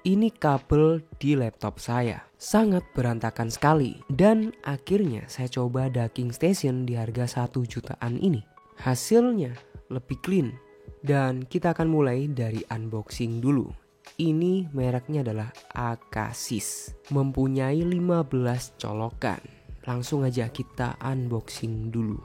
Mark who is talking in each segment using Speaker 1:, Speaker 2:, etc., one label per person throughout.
Speaker 1: ini kabel di laptop saya sangat berantakan sekali. Dan akhirnya saya coba docking station di harga 1 jutaan ini. Hasilnya lebih clean. Dan kita akan mulai dari unboxing dulu. Ini mereknya adalah Akasis. Mempunyai 15 colokan. Langsung aja kita unboxing dulu.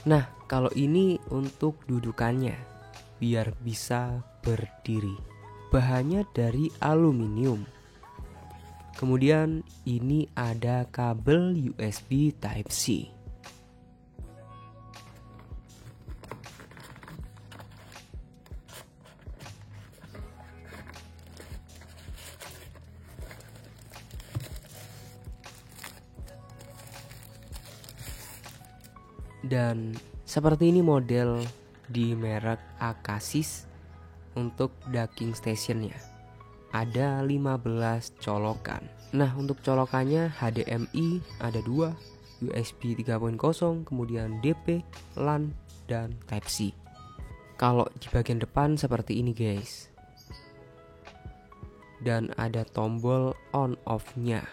Speaker 1: Nah, kalau ini untuk dudukannya, biar bisa berdiri. Bahannya dari aluminium. Kemudian ini ada kabel USB Type-C. Dan seperti ini model di merek Akasis untuk docking stationnya. Ada 15 colokan. Nah, untuk colokannya HDMI ada 2, USB 3.0, kemudian DP, LAN, dan Type-C. Kalau di bagian depan seperti ini guys. Dan ada tombol on off-nya.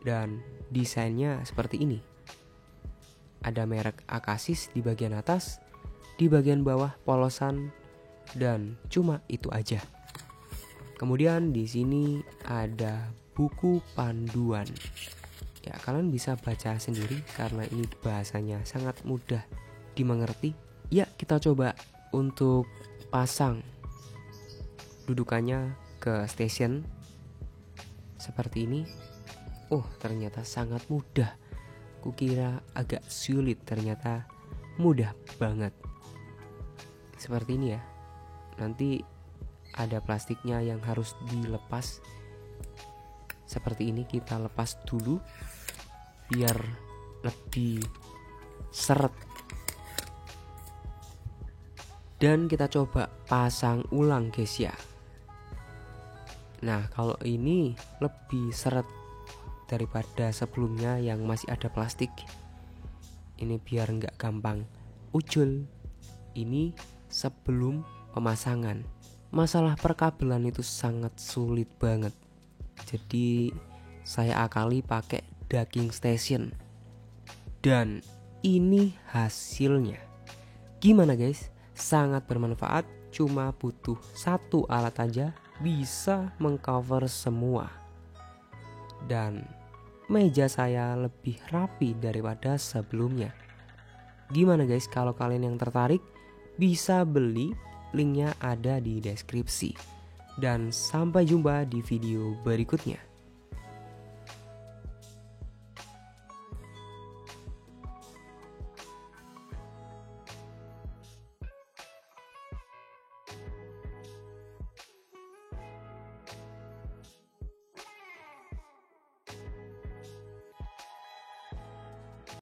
Speaker 1: Dan desainnya seperti ini. Ada merek Akasis di bagian atas, di bagian bawah polosan, dan cuma itu aja. Kemudian di sini ada buku panduan. Ya, kalian bisa baca sendiri karena ini bahasanya sangat mudah dimengerti. Ya, kita coba untuk pasang dudukannya ke station seperti ini. Oh, ternyata sangat mudah. Kukira agak sulit, ternyata mudah banget. Seperti ini ya. Nanti ada plastiknya yang harus dilepas. Seperti ini, kita lepas dulu biar lebih seret. Dan kita coba pasang ulang guys ya. Nah, kalau ini lebih seret daripada sebelumnya yang masih ada plastik. Ini biar nggak gampang ucul. Ini sebelum pemasangan. Masalah perkabelan itu sangat sulit banget. Jadi saya akali pakai docking station. Dan ini hasilnya. Gimana guys? Sangat bermanfaat. Cuma butuh satu alat aja bisa mengcover semua. Dan meja saya lebih rapi daripada sebelumnya. Gimana guys, kalau kalian yang tertarik bisa beli, linknya ada di deskripsi. Dan sampai jumpa di video berikutnya.